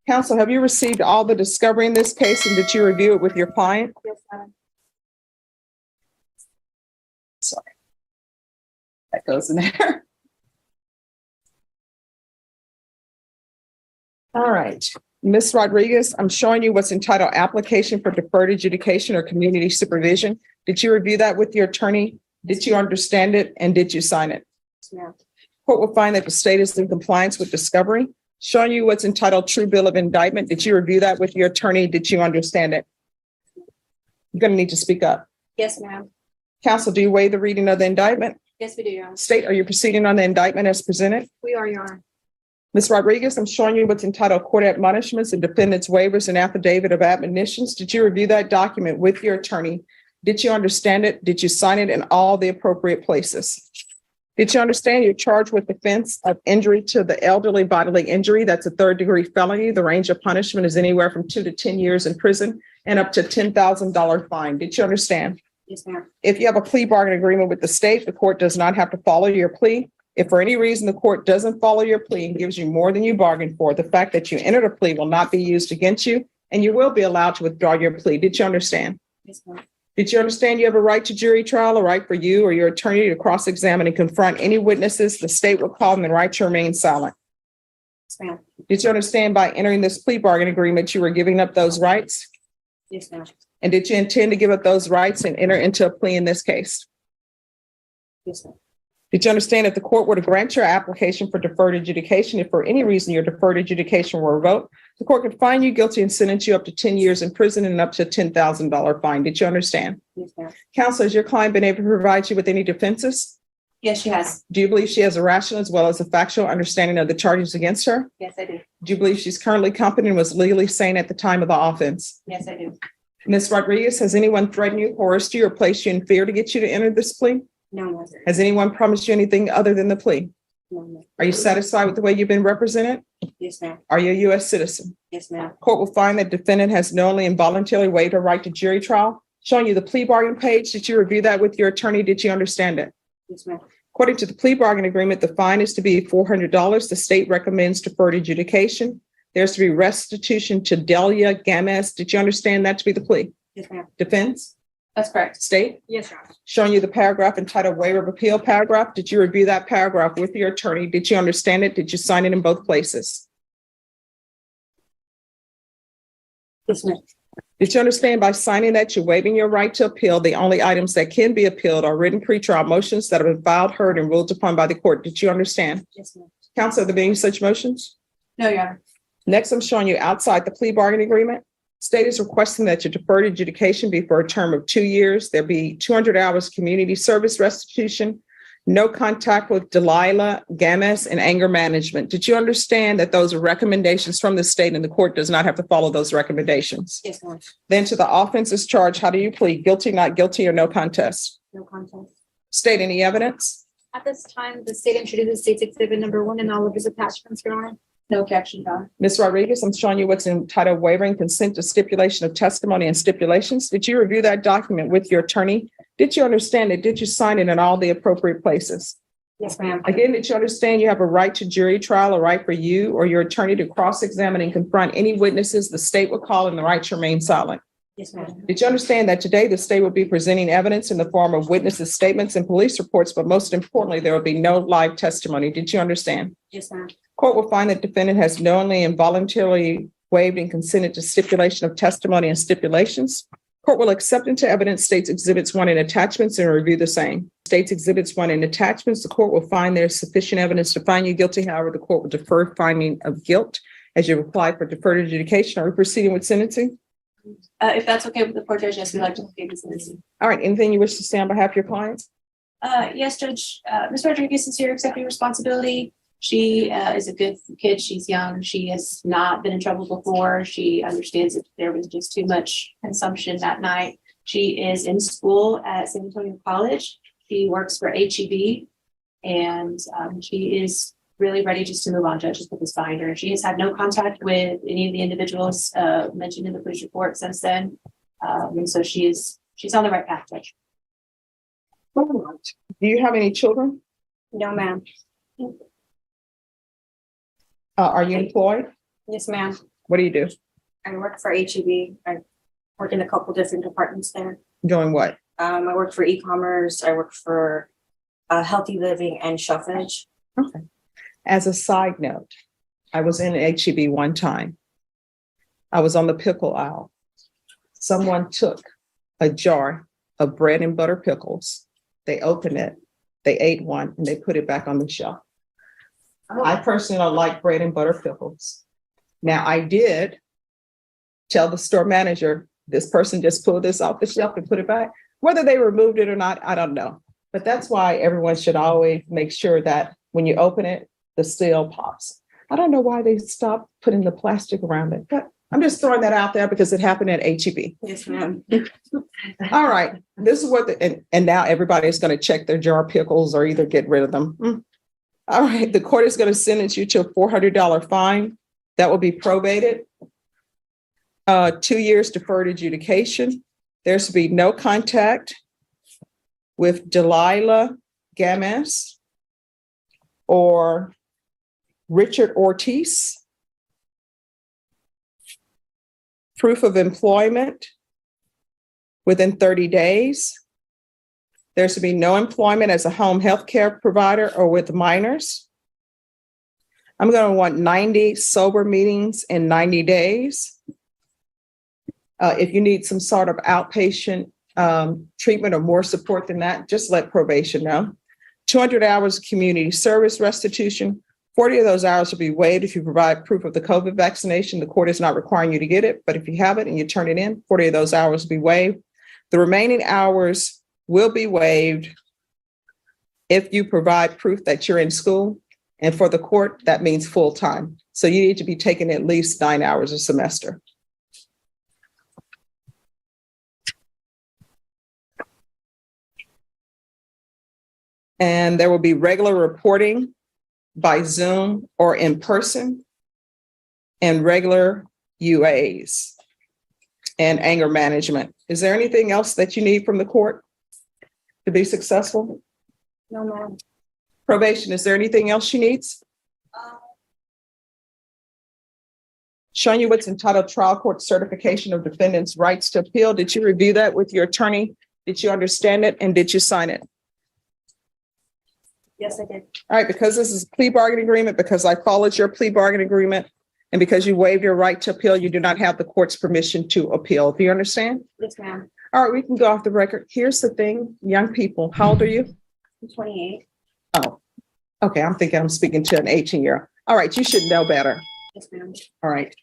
Counsel, have you received all the discovery in this case and did you review it with your client? Yes, madam. Sorry. That goes in there. All right. Ms. Rodriguez, I'm showing you what's entitled Application for Deferred Adjudication or Community Supervision. Did you review that with your attorney? Did you understand it and did you sign it? Yes, ma'am. Court will find that the state is in compliance with discovery. Showing you what's entitled True Bill of Indictment. Did you review that with your attorney? Did you understand it? You're going to need to speak up. Yes, ma'am. Counsel, do you waive the reading of the indictment? Yes, we do, Your Honor. State, are you proceeding on the indictment as presented? We are, Your Honor. Ms. Rodriguez, I'm showing you what's entitled Court Admonishments and Defendant's Waivers and Affidavit of Admonitions. Did you review that document with your attorney? Did you understand it? Did you sign it in all the appropriate places? Did you understand you're charged with offense of injury to the elderly bodily injury? That's a third-degree felony. The range of punishment is anywhere from 2 to 10 years in prison and up to $10,000 fine. Did you understand? Yes, ma'am. If you have a plea bargain agreement with the state, the court does not have to follow your plea. If for any reason the court doesn't follow your plea and gives you more than you bargained for, the fact that you entered a plea will not be used against you and you will be allowed to withdraw your plea. Did you understand? Yes, ma'am. Did you understand you have a right to jury trial, a right for you or your attorney to cross-examine and confront any witnesses the state will call them and right to remain silent? Yes, ma'am. Did you understand by entering this plea bargain agreement, you were giving up those rights? Yes, ma'am. And did you intend to give up those rights and enter into a plea in this case? Yes, ma'am. Did you understand if the court were to grant your application for deferred adjudication, if for any reason your deferred adjudication were revoked, the court could find you guilty and sentence you up to 10 years in prison and up to a $10,000 fine? Did you understand? Yes, ma'am. Counsel, has your client been able to provide you with any defenses? Yes, she has. Do you believe she has a rational as well as a factual understanding of the charges against her? Yes, I do. Do you believe she's currently competent and was legally sane at the time of the offense? Yes, I do. Ms. Rodriguez, has anyone threatened you, coerced you, or placed you in fear to get you to enter this plea? No, ma'am. Has anyone promised you anything other than the plea? No, ma'am. Are you satisfied with the way you've been represented? Yes, ma'am. Are you a U.S. citizen? Yes, ma'am. Court will find that defendant has knowingly and voluntarily waived her right to jury trial. Showing you the plea bargain page. Did you review that with your attorney? Did you understand it? Yes, ma'am. According to the plea bargain agreement, the fine is to be $400. The state recommends deferred adjudication. There's to be restitution to Delia Games. Did you understand that to be the plea? Yes, ma'am. Defense? That's correct. State? Yes, Your Honor. Showing you the paragraph entitled Waiver of Appeal paragraph. Did you review that paragraph with your attorney? Did you understand it? Did you sign it in both places? Yes, ma'am. Did you understand by signing that you're waiving your right to appeal? The only items that can be appealed are written pretrial motions that have been filed, heard, and ruled upon by the court. Did you understand? Yes, ma'am. Counsel, are there any such motions? No, Your Honor. Next, I'm showing you outside the plea bargain agreement. State is requesting that your deferred adjudication be for a term of 2 years. There be 200 hours community service restitution, no contact with Delilah, Games, and anger management. Did you understand that those are recommendations from the state and the court does not have to follow those recommendations? Yes, ma'am. Then to the offenses charged, how do you plead? Guilty, not guilty, or no contest? No contest. State, any evidence? At this time, the state introduces state's exhibit number 1 and all of its attachments, Your Honor. No objection, Your Honor. Ms. Rodriguez, I'm showing you what's entitled Waiving Consent to Stipulation of Testimony and Stipulations. Did you review that document with your attorney? Did you understand it? Did you sign it in all the appropriate places? Yes, ma'am. Again, did you understand you have a right to jury trial, a right for you or your attorney to cross-examine and confront any witnesses the state will call and the right to remain silent? Yes, ma'am. Did you understand that today the state will be presenting evidence in the form of witnesses' statements and police reports, but most importantly, there will be no live testimony? Did you understand? Yes, ma'am. Court will find that defendant has knowingly and voluntarily waived and consented to stipulation of testimony and stipulations. Court will accept into evidence states exhibits 1 and attachments and review the same. States exhibits 1 and attachments, the court will find there's sufficient evidence to find you guilty. However, the court will defer finding of guilt as you apply for deferred adjudication. Are we proceeding with sentencing? If that's okay with the court judge, yes, we'd like to proceed with sentencing. All right, anything you wish to say on behalf of your clients? Yes, Judge. Ms. Rodriguez is here accepting responsibility. She is a good kid. She's young. She has not been in trouble before. She understands that there was just too much consumption that night. She is in school at San Antonio College. She works for HEB, and she is really ready just to move on, Judge, just with this binder. She has had no contact with any of the individuals mentioned in the police report since then. And so she's on the right path, Judge. All right. Do you have any children? No, ma'am. Are you employed? Yes, ma'am. What do you do? I work for HEB. I work in a couple different departments there. Doing what? I work for e-commerce. I work for healthy living and shelfage. Okay. As a side note, I was in HEB one time. I was on the pickle aisle. Someone took a jar of bread and butter pickles. They opened it, they ate one, and they put it back on the shelf. I personally don't like bread and butter pickles. Now, I did tell the store manager, this person just pulled this off the shelf and put it back. Whether they removed it or not, I don't know. But that's why everyone should always make sure that when you open it, the seal pops. I don't know why they stopped putting the plastic around it, but I'm just throwing that out there because it happened at HEB. Yes, ma'am. All right, this is what, and now everybody's going to check their jar pickles or either get rid of them. All right, the court is going to sentence you to a $400 fine. That will be probated. 2 years deferred adjudication. There's to be no contact with Delilah Gamas or Richard Ortiz. Proof of employment within 30 days. There's to be no employment as a home health care provider or with minors. I'm going to want 90 sober meetings in 90 days. If you need some sort of outpatient treatment or more support than that, just let probation know. 200 hours of community service restitution. 40 of those hours will be waived if you provide proof of the COVID vaccination. The court is not requiring you to get it, but if you have it and you turn it in, 40 of those hours will be waived. The remaining hours will be waived if you provide proof that you're in school. And for the court, that means full time. So you need to be taking at least 9 hours a semester. And there will be regular reporting by Zoom or in person, and regular UAs and anger management. Is there anything else that you need from the court to be successful? No, ma'am. Probation, is there anything else she needs? Showing you what's entitled Trial Court Certification of Defendant's Rights to Appeal. Did you review that with your attorney? Did you understand it and did you sign it? Yes, I did. All right, because this is a plea bargaining agreement, because I followed your plea bargaining agreement, and because you waived your right to appeal, you do not have the court's permission to appeal. Do you understand? Yes, ma'am. All right, we can go off the record. Here's the thing, young people, how old are you? I'm 28. Oh, okay, I'm thinking I'm speaking to an 18-year-old. All right, you should know better. Yes, ma'am. All right.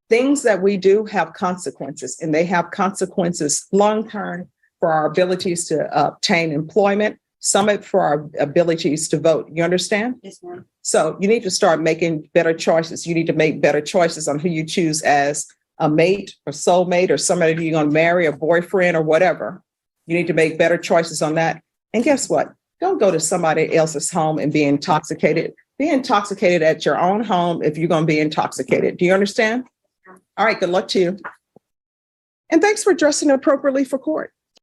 Things that we do have consequences, and they have consequences long-term for our abilities to obtain employment, some of it for our abilities to vote. You understand? Yes, ma'am. So you need to start making better choices. You need to make better choices on who you choose as a mate or soulmate or somebody you're going to marry, a boyfriend or whatever. You need to make better choices on that. And guess what? Don't go to somebody else's home and be intoxicated. Be intoxicated at your own home if you're going to be intoxicated. Do you understand? All right. Good luck to you. And thanks for dressing appropriately for court.